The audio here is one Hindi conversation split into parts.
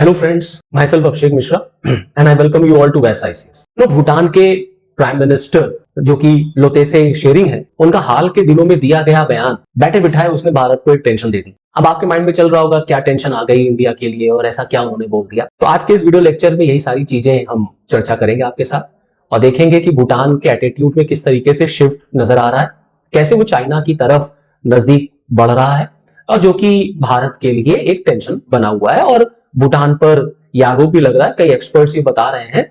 Hello friends, myself Abhishek Mishra and I welcome you all to वैस आईसीएस। तो भूटान के प्राइम मिनिस्टर जो कि लोतेसे शेरिंग है, उनका हाल के दिनों में दिया गया बयान बैठे बिठाए उसने भारत को एक टेंशन दे दी। अब आपके माइंड में चल रहा होगा क्या टेंशन आ गई इंडिया के लिए और ऐसा क्या उन्होंने बोल दिया। तो आज के इस वीडियो लेक्चर में यही सारी चीजें हम चर्चा करेंगे आपके साथ और देखेंगे कि भूटान के एटीट्यूड में किस तरीके से शिफ्ट नजर आ रहा है, कैसे वो चाइना की तरफ नजदीक बढ़ रहा है और जो कि भारत के लिए एक टेंशन बना हुआ है। और भूटान पर यह आरोप भी लग रहा है, कई एक्सपर्ट्स ये बता रहे हैं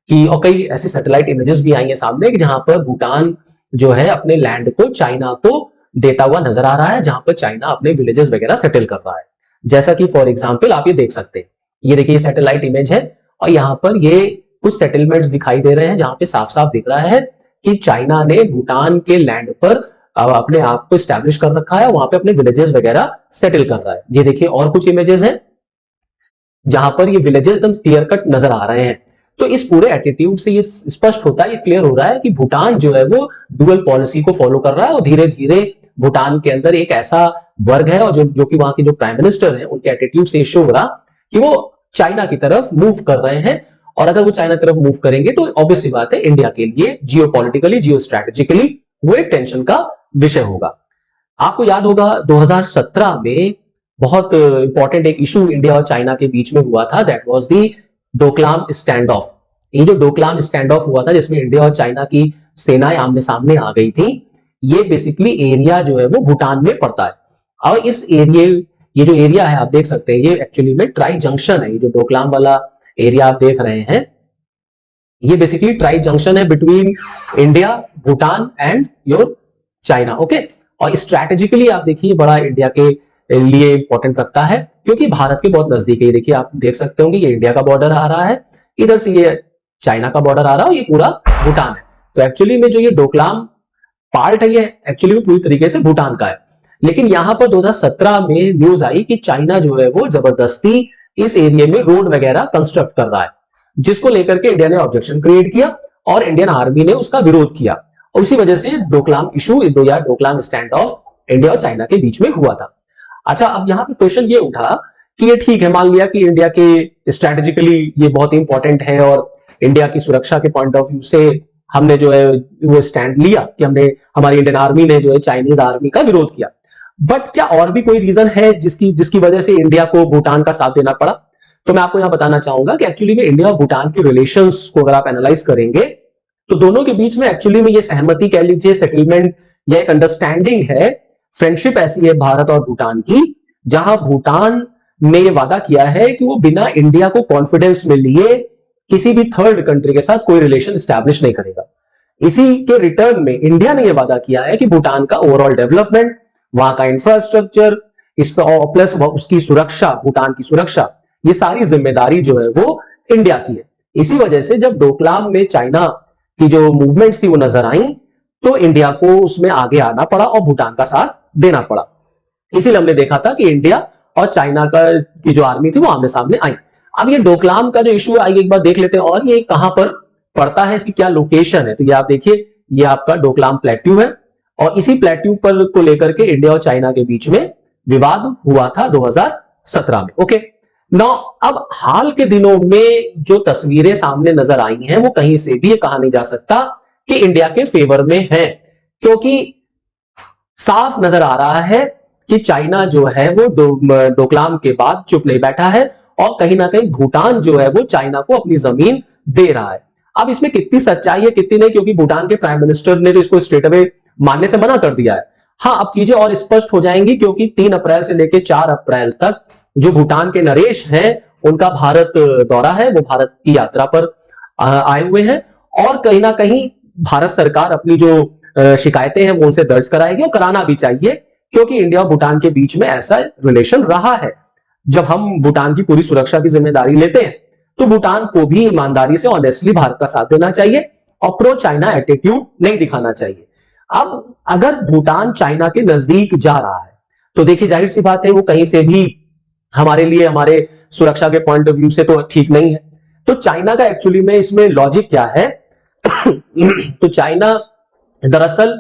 कि, और कई ऐसी सैटेलाइट इमेजेस भी आई हैं सामने कि जहां पर भूटान जो है अपने लैंड को चाइना को देता हुआ नजर आ रहा है, जहां पर चाइना अपने विलेजेस वगैरह सेटल कर रहा है। जैसा कि फॉर एग्जांपल आप ये देख सकते हैं, ये देखिए सैटेलाइट इमेज है और यहाँ पर ये कुछ सेटलमेंट्स दिखाई दे रहे हैं जहां पे साफ साफ दिख रहा है कि चाइना ने भूटान के लैंड पर अपने आप को स्टैब्लिश कर रखा है, वहां पे अपने विलेजेस वगैरह सेटल कर रहा है। ये देखिए और कुछ इमेजेस हैं जहां पर ये विलेजेस एकदम क्लियर कट नजर आ रहे हैं। तो इस पूरे एटीट्यूड से ये स्पष्ट होता है, ये क्लियर हो रहा है कि भूटान जो है वो डुअल पॉलिसी को फॉलो कर रहा है और धीरे धीरे भूटान के अंदर एक ऐसा वर्ग है और जो कि वहां के जो प्राइम मिनिस्टर है उनके एटीट्यूड से शो हो रहा कि वो चाइना की तरफ मूव कर रहे हैं। और अगर वो चाइना की तरफ मूव करेंगे तो ऑब्वियस सी बात है इंडिया के लिए जियोपॉलिटिकली जियो स्ट्रैटेजिकली वो एक टेंशन का विषय होगा। आपको याद होगा 2017 में बहुत इंपॉर्टेंट एक इशू इंडिया और चाइना के बीच में हुआ था, that was the Doklam stand of. ये जो डोकलाम स्टैंड ऑफ हुआ था जिसमें इंडिया और चाइना की सेनाएं आमने सामने आ गई थी, ये बेसिकली एरिया जो है वो भूटान में पड़ता है। और इस ये जो एरिया है आप देख सकते हैं, ये एक्चुअली में ट्राई जंक्शन है। ये जो डोकलाम वाला एरिया आप देख रहे हैं ये बेसिकली ट्राई जंक्शन है between India, Bhutan and your China. Okay, और स्ट्रैटेजिकली आप देखिए बड़ा इंडिया के लिए इंपॉर्टेंट रखता है क्योंकि भारत के बहुत नजदीक है। देखिए आप देख सकते होंगे ये इंडिया का बॉर्डर आ रहा है, इधर से ये चाइना का बॉर्डर आ रहा है और ये पूरा भूटान है। तो एक्चुअली में जो ये डोकलाम पार्ट है ये एक्चुअली में पूरी तरीके से भूटान का है। लेकिन यहां पर 2017 में न्यूज आई कि चाइना जो है वो जबरदस्ती इस एरिया में रोड वगैरह कंस्ट्रक्ट कर रहा है, जिसको लेकर के इंडिया ने ऑब्जेक्शन क्रिएट किया और इंडियन आर्मी ने उसका विरोध किया और उसी वजह से Doklam issue Doklam stand of India और चाइना के बीच में हुआ था। अच्छा, अब यहाँ पे क्वेश्चन ये उठा कि ये ठीक है, मान लिया कि इंडिया के स्ट्रैटेजिकली ये बहुत इंपॉर्टेंट है और इंडिया की सुरक्षा के पॉइंट ऑफ व्यू से हमने जो है वो स्टैंड लिया कि हमारी इंडियन आर्मी ने जो है चाइनीज आर्मी का विरोध किया। बट क्या और भी कोई रीजन है जिसकी वजह से इंडिया को भूटान का साथ देना पड़ा? तो मैं आपको यहां बताना चाहूंगा कि एक्चुअली में इंडिया और भूटान के रिलेशंस को अगर आप एनालाइज करेंगे तो दोनों के बीच में एक्चुअली में ये सहमति कह लीजिए, सेटलमेंट या एक अंडरस्टैंडिंग है, फ्रेंडशिप ऐसी है भारत और भूटान की, जहां भूटान ने ये वादा किया है कि वो बिना इंडिया को कॉन्फिडेंस में लिए किसी भी थर्ड कंट्री के साथ कोई रिलेशन स्टैब्लिश नहीं करेगा। इसी के रिटर्न में इंडिया ने यह वादा किया है कि भूटान का ओवरऑल डेवलपमेंट, वहां का इंफ्रास्ट्रक्चर, इस पर प्लस उसकी सुरक्षा, भूटान की सुरक्षा, ये सारी जिम्मेदारी जो है वो इंडिया की है। इसी वजह से जब डोकलाम में चाइना की जो मूवमेंट्स थी वो नजर आई तो इंडिया को उसमें आगे आना पड़ा और भूटान का साथ देना पड़ा। इसीलिए हमने देखा था कि इंडिया और चाइना की जो आर्मी थी वो आमने सामने आई। अब ये डोकलाम का जो इशू है एक बार देख लेते हैं और ये कहां पर पड़ता है, इसकी क्या लोकेशन है। तो ये आप देखिए, ये आपका डोकलाम प्लेट्यू है और इसी प्लेट्यू पर को लेकर के इंडिया और चाइना के बीच में विवाद हुआ था 2017 में। ओके, नाउ अब हाल के दिनों में जो तस्वीरें सामने नजर आई हैं वो कहीं से भी ये कहा नहीं जा सकता कि इंडिया के फेवर में है, क्योंकि साफ नजर आ रहा है कि चाइना जो है वो डोकलाम के बाद चुप नहीं बैठा है और कहीं ना कहीं भूटान जो है वो चाइना को अपनी जमीन दे रहा है। अब इसमें कितनी सच्चाई है कितनी नहीं, क्योंकि भूटान के प्राइम मिनिस्टर ने तो इसको स्ट्रेट अवे मानने से मना कर दिया है। हाँ, अब चीजें और स्पष्ट हो जाएंगी क्योंकि 3 अप्रैल से लेकर 4 अप्रैल तक जो भूटान के नरेश हैं उनका भारत दौरा है, वो भारत की यात्रा पर आए हुए हैं और कहीं ना कहीं भारत सरकार अपनी जो शिकायतें हैं वो उनसे दर्ज कराएगी और कराना भी चाहिए, क्योंकि इंडिया और भूटान के बीच में ऐसा रिलेशन रहा है। जब हम भूटान की पूरी सुरक्षा की जिम्मेदारी लेते हैं तो भूटान को भी ईमानदारी से ऑनेस्टली भारत का साथ देना चाहिए और प्रो चाइना एटीट्यूड नहीं दिखाना चाहिए। अब अगर भूटान चाइना के नजदीक जा रहा है तो देखिए जाहिर सी बात है वो कहीं से भी हमारे लिए, हमारे सुरक्षा के पॉइंट ऑफ व्यू से तो ठीक नहीं है। तो चाइना का एक्चुअली में इसमें लॉजिक क्या है तो चाइना दरअसल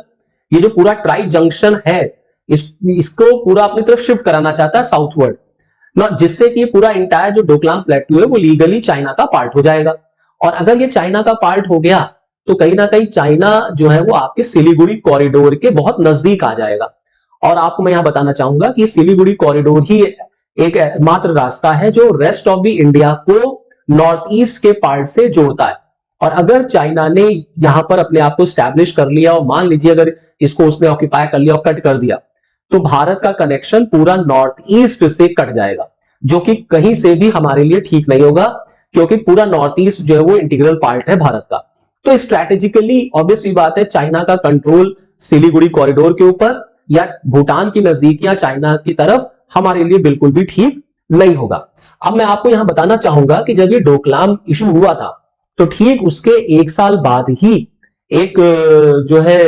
ये जो पूरा ट्राई जंक्शन है इसको पूरा अपनी तरफ शिफ्ट कराना चाहता है साउथवर्ड। ना, जिससे कि पूरा इंटायर जो डोकलाम प्लेट्यू है वो लीगली चाइना का पार्ट हो जाएगा। और अगर ये चाइना का पार्ट हो गया तो कहीं ना कहीं चाइना जो है वो आपके सिलीगुड़ी कॉरिडोर के बहुत नजदीक आ जाएगा। और आपको मैं यहां बताना चाहूंगा कि सिलीगुड़ी कॉरिडोर ही एक मात्र रास्ता है जो रेस्ट ऑफ द इंडिया को नॉर्थ ईस्ट के पार्ट से जोड़ता है। और अगर चाइना ने यहां पर अपने आप को स्टैब्लिश कर लिया और मान लीजिए अगर इसको उसने ऑक्यूपाई कर लिया और कट कर दिया, तो भारत का कनेक्शन पूरा नॉर्थ ईस्ट से कट जाएगा, जो कि कहीं से भी हमारे लिए ठीक नहीं होगा, क्योंकि पूरा नॉर्थ ईस्ट जो है वो इंटीग्रल पार्ट है भारत का। तो स्ट्रैटेजिकली ऑब्वियस सी बात है, चाइना का कंट्रोल सिलीगुड़ी कॉरिडोर के ऊपर या भूटान की नजदीकियां चाइना की तरफ हमारे लिए बिल्कुल भी ठीक नहीं होगा। अब मैं आपको यहां बताना चाहूंगा कि जब ये डोकलाम इशू हुआ था तो ठीक उसके एक साल बाद ही एक जो है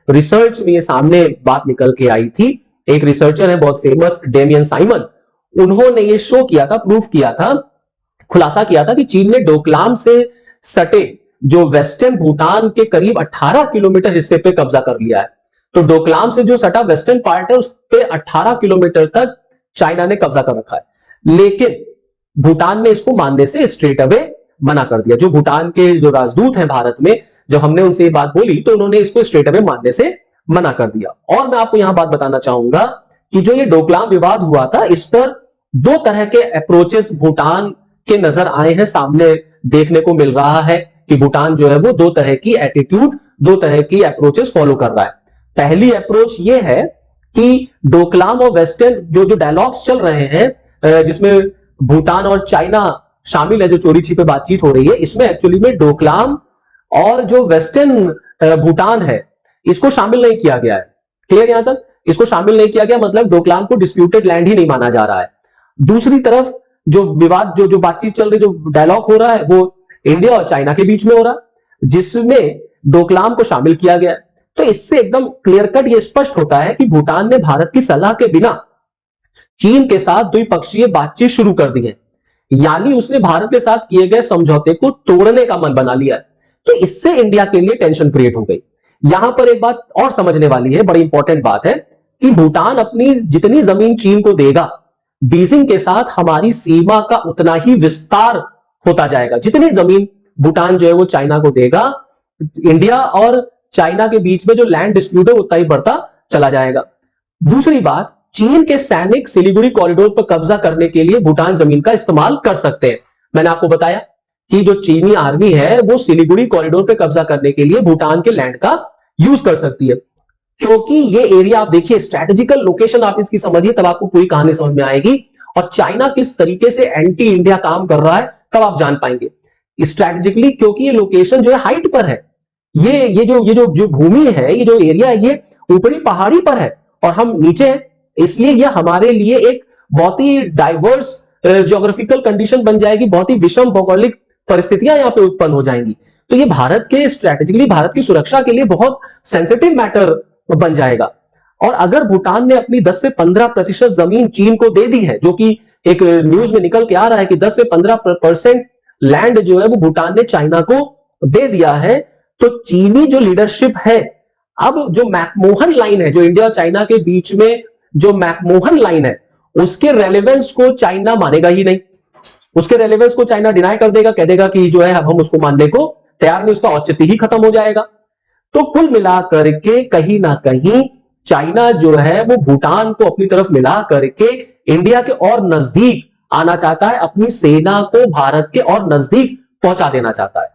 रिसर्च में ये सामने बात निकल के आई थी। एक रिसर्चर है बहुत फेमस, डेमियन साइमन, उन्होंने ये शो किया था, प्रूफ किया था, खुलासा किया था कि चीन ने डोकलाम से सटे जो वेस्टर्न भूटान के करीब 18 किलोमीटर हिस्से पे कब्जा कर लिया है। तो डोकलाम से जो सटा वेस्टर्न पार्ट है उस पे 18 किलोमीटर तक चाइना ने कब्जा कर रखा है, लेकिन भूटान ने इसको मानने से स्ट्रेट अवे मना कर दिया। जो भूटान के जो राजदूत हैं भारत में, जब हमने उनसे ये बात बोली तो उन्होंने इसको स्ट्रेट अवे मानने से मना कर दिया। और मैं आपको यहां बात बताना चाहूंगा कि जो ये डोकलाम विवाद हुआ था, इस पर दो तरह के अप्रोचेस भूटान के नजर आए हैं, सामने देखने को मिल रहा है कि भूटान जो है वो दो तरह की एटीट्यूड, दो तरह की अप्रोचेस फॉलो कर रहा है। पहली अप्रोच ये है कि डोकलाम और वेस्टर्न जो डायलॉग्स चल रहे हैं, जिसमें भूटान और चाइना शामिल है, जो चोरी छिपे बातचीत हो रही है, इसमें एक्चुअली में डोकलाम और जो वेस्टर्न भूटान है इसको शामिल नहीं किया गया है। क्लियर यहां तक? इसको शामिल नहीं किया गया, मतलब डोकलाम को डिस्प्यूटेड लैंड ही नहीं माना जा रहा है। दूसरी तरफ जो विवाद, जो बातचीत चल रही, जो डायलॉग हो रहा है, वो इंडिया और चाइना के बीच में हो रहा है, जिसमें डोकलाम को शामिल किया गया है। तो इससे एकदम क्लियर कट ये स्पष्ट होता है कि भूटान ने भारत की सलाह के बिना चीन के साथ द्विपक्षीय बातचीत शुरू कर दी है, यानी उसने भारत के साथ किए गए समझौते को तोड़ने का मन बना लिया है। तो इससे इंडिया के लिए टेंशन क्रिएट हो गई। यहां पर एक बात और समझने वाली है, बड़ी इंपॉर्टेंट बात है कि भूटान अपनी जितनी जमीन चीन को देगा, बीजिंग के साथ हमारी सीमा का उतना ही विस्तार होता जाएगा। जितनी जमीन भूटान जो है वो चाइना को देगा, इंडिया और चाइना के बीच में जो लैंड डिस्प्यूट है उतना ही बढ़ता चला जाएगा। दूसरी बात, चीन के सैनिक सिलीगुड़ी कॉरिडोर पर कब्जा करने के लिए भूटान जमीन का इस्तेमाल कर सकते हैं। मैंने आपको बताया कि जो चीनी आर्मी है वो सिलीगुड़ी कॉरिडोर पर कब्जा करने के लिए भूटान के लैंड का यूज कर सकती है, क्योंकि ये एरिया आप देखिए, स्ट्रेटेजिकल लोकेशन आप इसकी समझिए, तब आपको पूरी कहानी समझ में आएगी। और चाइना किस तरीके से एंटी इंडिया काम कर रहा है तब आप जान पाएंगे स्ट्रेटेजिकली, क्योंकि ये लोकेशन जो है हाइट पर है। ये जो भूमि है, ये जो एरिया है, ये ऊपरी पहाड़ी पर है और हम नीचे हैं, इसलिए ये हमारे लिए एक बहुत ही डाइवर्स ज्योग्राफिकल कंडीशन बन जाएगी, बहुत ही विषम भौगोलिक परिस्थितियां यहां पे उत्पन्न हो जाएंगी। तो ये भारत के स्ट्रेटेजिकली, भारत की सुरक्षा के लिए बहुत सेंसिटिव मैटर बन जाएगा। और अगर भूटान ने अपनी 10 से 15% जमीन चीन को दे दी है, जो कि एक न्यूज में निकल के आ रहा है कि 10 से 15% लैंड जो है वो भूटान ने चाइना को दे दिया है, तो चीनी जो लीडरशिप है, अब जो मैकमोहन लाइन है, जो इंडिया और चाइना के बीच में जो मैकमोहन लाइन है, उसके रेलेवेंस को चाइना मानेगा ही नहीं। उसके रेलेवेंस को चाइना डिनाई कर देगा, कह देगा कि जो है अब हम उसको मानने को तैयार नहीं, उसका औचित्य ही खत्म हो जाएगा। तो कुल मिलाकर के कहीं ना कहीं चाइना जो है वो भूटान को अपनी तरफ मिला करके इंडिया के और नजदीक आना चाहता है, अपनी सेना को भारत के और नजदीक पहुंचा देना चाहता है।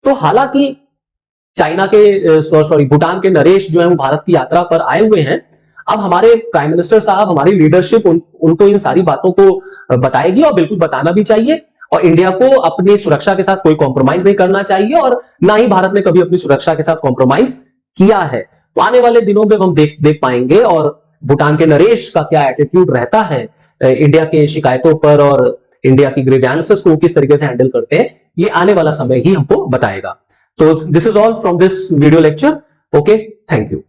तो हालांकि चाइना के भूटान के नरेश जो है वो भारत की यात्रा पर आए हुए हैं। अब हमारे प्राइम मिनिस्टर साहब, हमारी लीडरशिप उनको इन सारी बातों को बताएगी, और बिल्कुल बताना भी चाहिए। और इंडिया को अपनी सुरक्षा के साथ कोई कॉम्प्रोमाइज नहीं करना चाहिए, और ना ही भारत ने कभी अपनी सुरक्षा के साथ कॉम्प्रोमाइज किया है। तो आने वाले दिनों में हम देख पाएंगे, और भूटान के नरेश का क्या एटीट्यूड रहता है इंडिया के शिकायतों पर, और इंडिया की ग्रीवेंसेस को किस तरीके से हैंडल करते हैं, ये आने वाला समय ही हमको बताएगा। तो this is all from this video lecture. Okay, thank you.